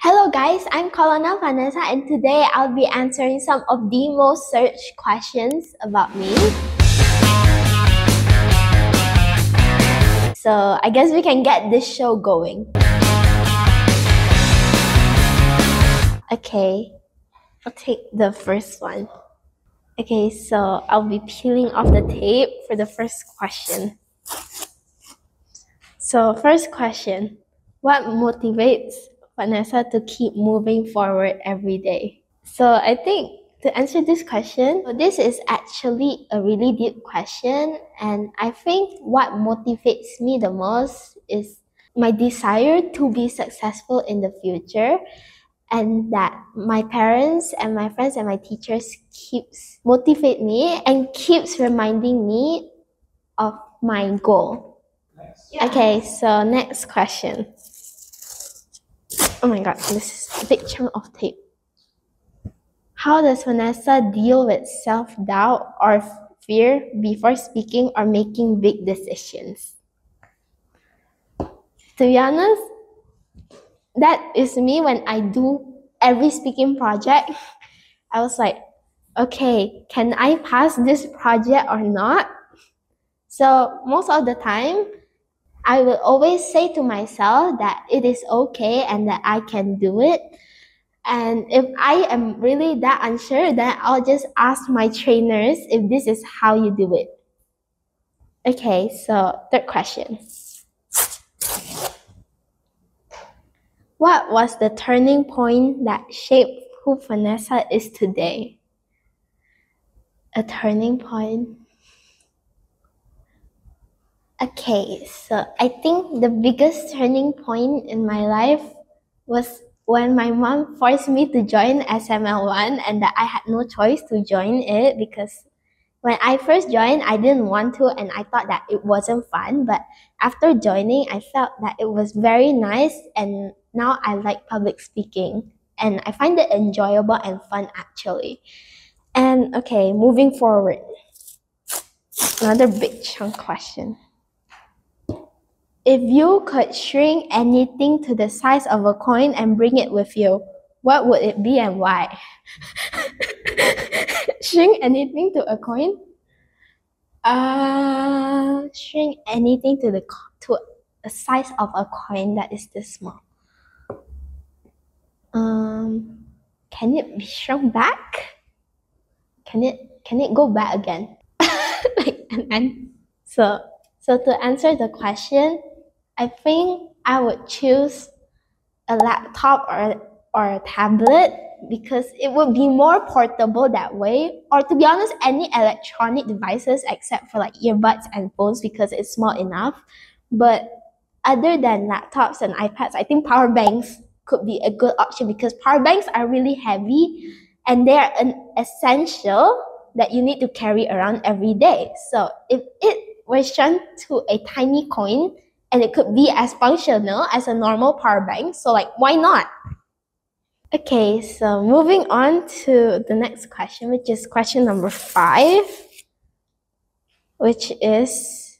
Hello guys, I'm Colonel Vanessa and today I'll be answering some of the most searched questions about me. So I guess we can get this show going. Okay, I'll take the first one. Okay, so I'll be peeling off the tape for the first question. So first question, what motivates Vanessa to keep moving forward every day? So I think to answer this question, this is actually a really deep question, and I think what motivates me the most is my desire to be successful in the future, and that my parents and my friends and my teachers keeps motivate me and keeps reminding me of my goal. Okay, so next question. Oh my god, this is a big chunk of tape. How does Vanessa deal with self-doubt or fear before speaking or making big decisions? To be honest, that is me when I do every speaking project. I was like, okay, can I pass this project or not? So most of the time, I will always say to myself that it is okay and that I can do it. And if I am really that unsure, then I'll just ask my trainers if this is how you do it. Okay, so third question. What was the turning point that shaped who Vanessa is today? A turning point? Okay, so I think the biggest turning point in my life was when my mom forced me to join SML1 and that I had no choice to join it because when I first joined, I didn't want to and I thought that it wasn't fun. But after joining, I felt that it was very nice and now I like public speaking and I find it enjoyable and fun actually. And okay, moving forward. Another big chunk question. If you could shrink anything to the size of a coin and bring it with you, what would it be and why? Shrink anything to a coin? Shrink anything to the size of a coin that is this small. Can it be shrunk back? Can it go back again? So to answer the question, I think I would choose a laptop or a tablet because it would be more portable that way. Or to be honest, any electronic devices except for like earbuds and phones because it's small enough. But other than laptops and iPads, I think power banks could be a good option because power banks are really heavy and they are an essential that you need to carry around every day. So if it was shrunk to a tiny coin, and it could be as functional as a normal power bank, so like why not? Okay, so moving on to the next question, which is question number 5, which is,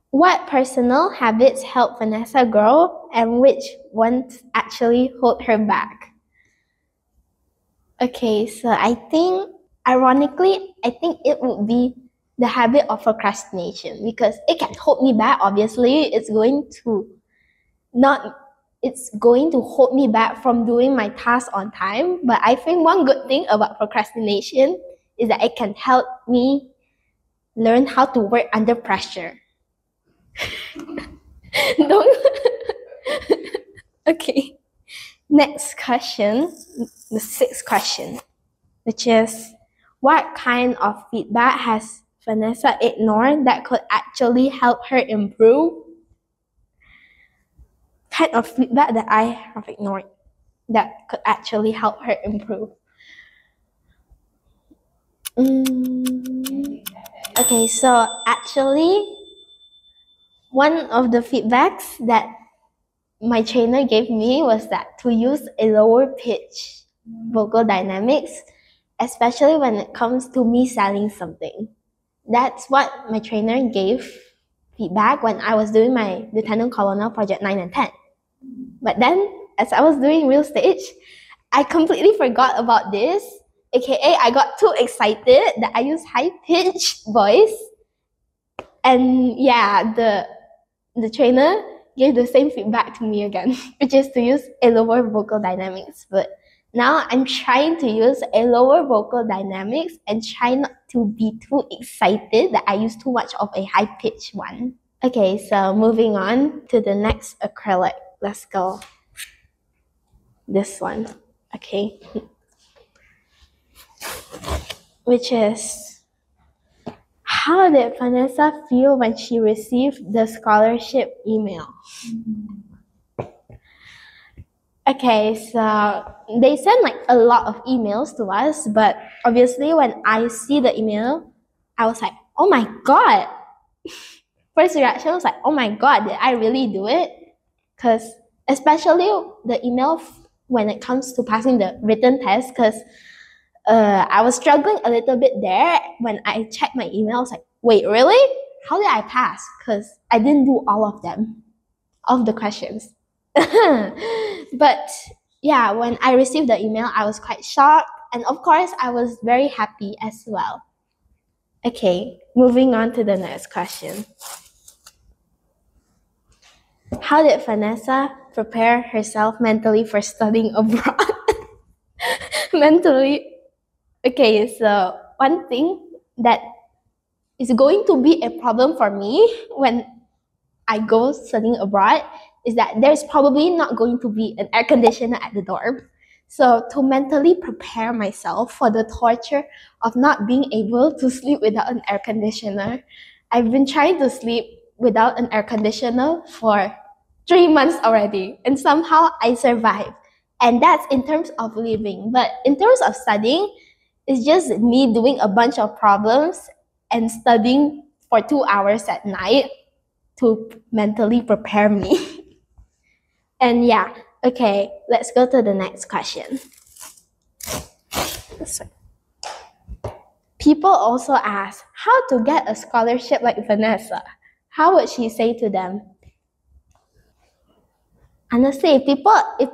what personal habits help Vanessa grow and which ones actually hold her back? Okay, so I think, ironically, I think it would be the habit of procrastination because it can hold me back. Obviously, it's going to hold me back from doing my tasks on time. But I think one good thing about procrastination is that it can help me learn how to work under pressure. Okay. Next question, the 6th question, which is, what kind of feedback has Vanessa ignored that could actually help her improve? Kind of feedback that I have ignored that could actually help her improve. Okay, so actually, one of the feedbacks that my trainer gave me was that to use a lower pitch vocal dynamics, especially when it comes to me selling something. That's what my trainer gave feedback when I was doing my Lieutenant Colonel Project 9 and 10. But then as I was doing real stage, I completely forgot about this. AKA, I got too excited that I used high-pitched voice. And yeah, the trainer gave the same feedback to me again, which is to use a lower vocal dynamics. But now I'm trying to use a lower vocal dynamics and try not to be too excited that I use too much of a high-pitched one. Okay, so moving on to the next acrylic. Let's go. This one. Okay. Which is, how did Vanessa feel when she received the scholarship email? Okay, so they sent like a lot of emails to us, but obviously when I see the email, I was like, oh my God. First reaction was like, oh my God, did I really do it? Because especially the email when it comes to passing the written test, because I was struggling a little bit there. When I checked my email, I was like, wait, really? How did I pass? Because I didn't do all of them, all of the questions. But yeah, when I received the email, I was quite shocked. And of course, I was very happy as well. Okay, moving on to the next question. How did Vanessa prepare herself mentally for studying abroad? Mentally. Okay, so one thing that is going to be a problem for me when I go studying abroad is that there's probably not going to be an air conditioner at the dorm. So to mentally prepare myself for the torture of not being able to sleep without an air conditioner, I've been trying to sleep without an air conditioner for 3 months already, and somehow I survived. And that's in terms of living. But in terms of studying, it's just me doing a bunch of problems and studying for 2 hours at night to mentally prepare me. And yeah, okay, let's go to the next question. People also ask how to get a scholarship like Vanessa. How would she say to them? Honestly, if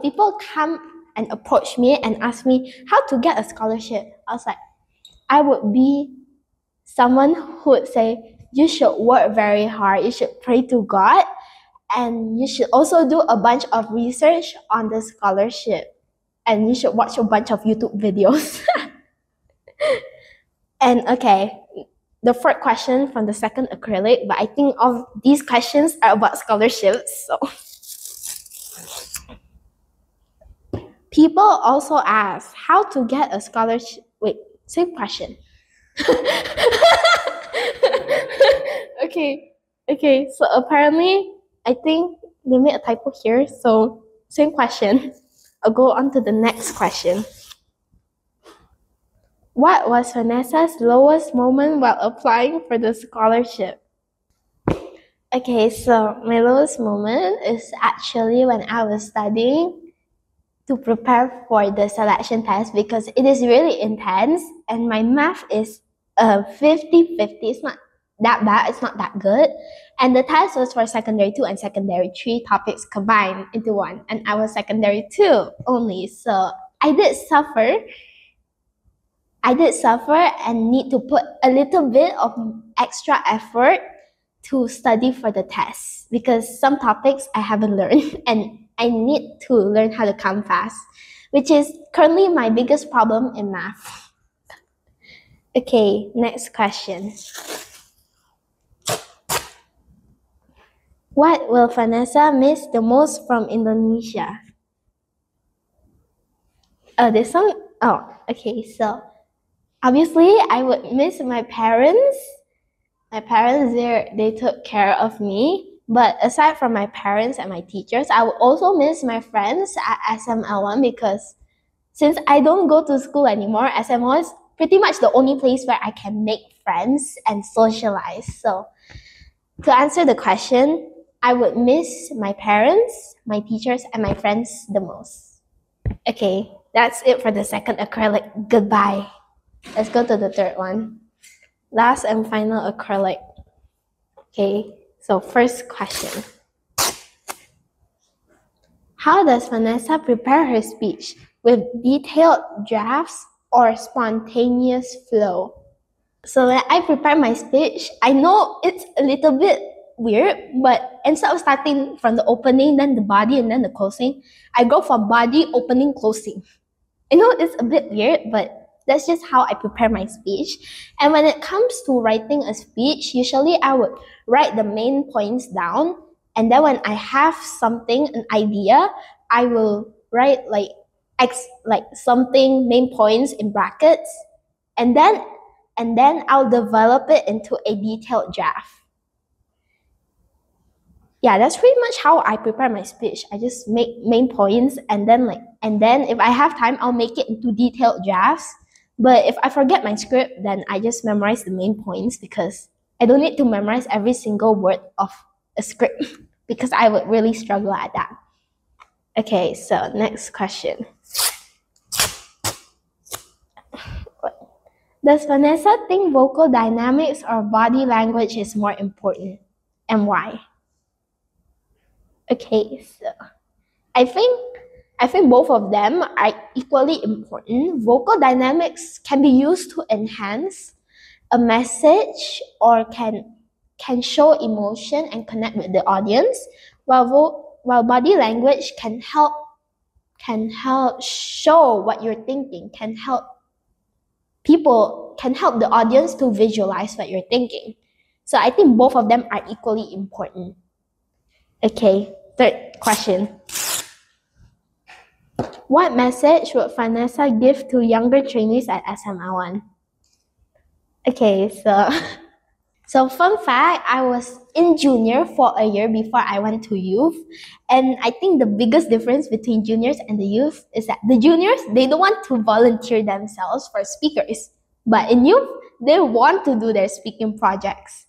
people come and approach me and ask me how to get a scholarship, I would be someone who would say, you should work very hard, you should pray to God, and you should also do a bunch of research on the scholarship, and you should watch a bunch of YouTube videos. And okay, the third question from the second acrylic, but I think all these questions are about scholarships, so. People also ask how to get a scholarship. Wait, same question. Okay, so apparently, I think they made a typo here, so same question. I'll go on to the next question. What was Vanessa's lowest moment while applying for the scholarship? Okay, so my lowest moment is actually when I was studying to prepare for the selection test, because it is really intense and my math is 50-50. It's not that bad, it's not that good. And the test was for secondary 2 and secondary 3 topics combined into one, and I was secondary 2 only. So I did suffer and need to put a little bit of extra effort to study for the test, because some topics I haven't learned and I need to learn how to count fast, which is currently my biggest problem in math. Okay, next question. What will Vanessa miss the most from Indonesia? This one? Oh, okay, so obviously I would miss my parents. My parents, they took care of me. But aside from my parents and my teachers, I would also miss my friends at SML1, because since I don't go to school anymore, SML1 is pretty much the only place where I can make friends and socialize. So to answer the question, I would miss my parents, my teachers, and my friends the most. Okay, that's it for the second acrylic. Goodbye. Let's go to the third one. Last and final acrylic. Okay, so first question. How does Vanessa prepare her speech? With detailed drafts or spontaneous flow? So when I prepare my speech, I know it's a little bit weird, but instead of starting from the opening, then the body, and then the closing, I go from body, opening, closing. I know it's a bit weird, but that's just how I prepare my speech. And when it comes to writing a speech, usually I would write the main points down, and then when I have something, an idea, I will write like something, main points in brackets, and then I'll develop it into a detailed draft. Yeah, that's pretty much how I prepare my speech. I just make main points, and then if I have time, I'll make it into detailed drafts. But if I forget my script, then I just memorize the main points, because I don't need to memorize every single word of a script because I would really struggle at that. Okay, so next question. Does Vanessa think vocal dynamics or body language is more important, and why? Okay, so I think both of them are equally important. Vocal dynamics can be used to enhance a message or can show emotion and connect with the audience, while body language can help show what you're thinking, can help the audience to visualize what you're thinking. So I think both of them are equally important. Okay, third question. What message would Vanessa give to younger trainees at SML1? Okay, so fun fact, I was in junior for a year before I went to youth. And I think the biggest difference between juniors and the youth is that the juniors, they don't want to volunteer themselves for speakers. But in youth, they want to do their speaking projects.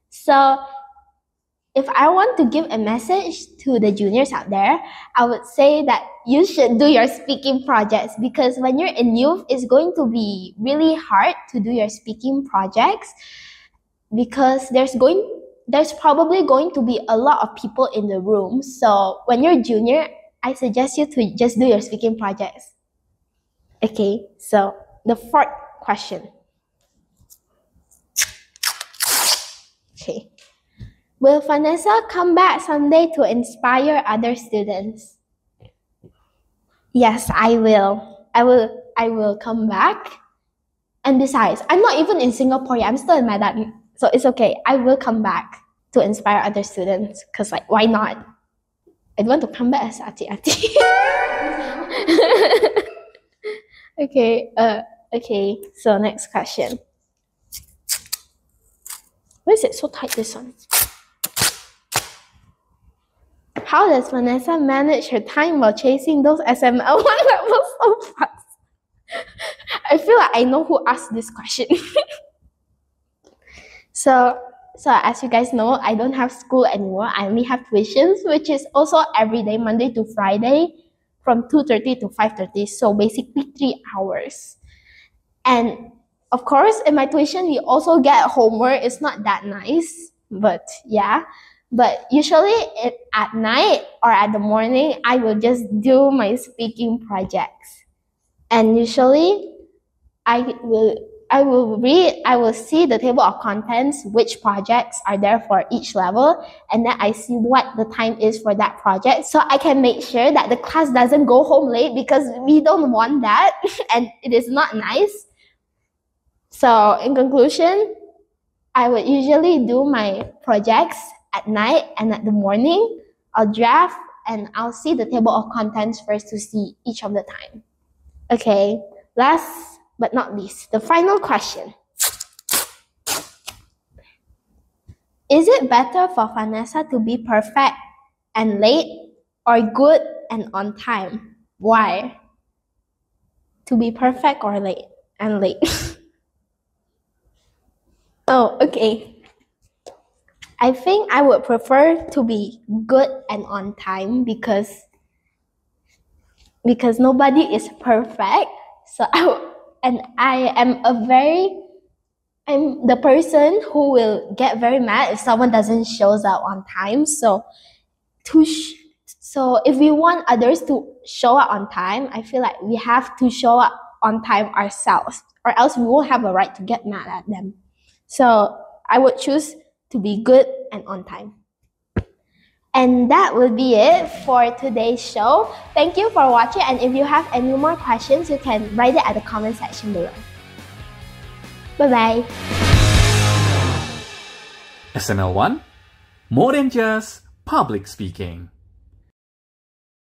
So if I want to give a message to the juniors out there, I would say that you should do your speaking projects, because when you're in youth, it's going to be really hard to do your speaking projects, because there's probably going to be a lot of people in the room. So when you're junior, I suggest you to just do your speaking projects. Okay, so the fourth question. Okay. Will Vanessa come back someday to inspire other students? Yes, I will. I will come back. And besides, I'm not even in Singapore yet. I'm still in Medan. So it's okay. I will come back to inspire other students, because like, why not? I don't want to come back as Ati. Okay, so next question. Why is it so tight, this one? How does Vanessa manage her time while chasing those SML1 levels so fast? I feel like I know who asked this question. So as you guys know, I don't have school anymore. I only have tuitions, which is also every day, Monday to Friday, from 2:30 to 5:30. So basically 3 hours. And of course, in my tuition, we also get homework. It's not that nice, but yeah. But usually at night or at the morning, I will just do my speaking projects. And usually I will see the table of contents, which projects are there for each level, and then I see what the time is for that project, so I can make sure that the class doesn't go home late, because we don't want that and it is not nice. So in conclusion, I would usually do my projects at night, and at the morning, I'll draft and I'll see the table of contents first to see each of the time. Okay, last but not least, the final question. Is it better for Vanessa to be perfect and late, or good and on time? Why? To be perfect or late and late? Oh, okay. I think I would prefer to be good and on time, because nobody is perfect. So I'm the person who will get very mad if someone doesn't shows up on time. So So if we want others to show up on time, I feel like we have to show up on time ourselves, or else we won't have a right to get mad at them. So I would choose to be good and on time. And that will be it for today's show. Thank you for watching, and if you have any more questions, you can write it at the comment section below. Bye-bye. SML1, more than just public speaking.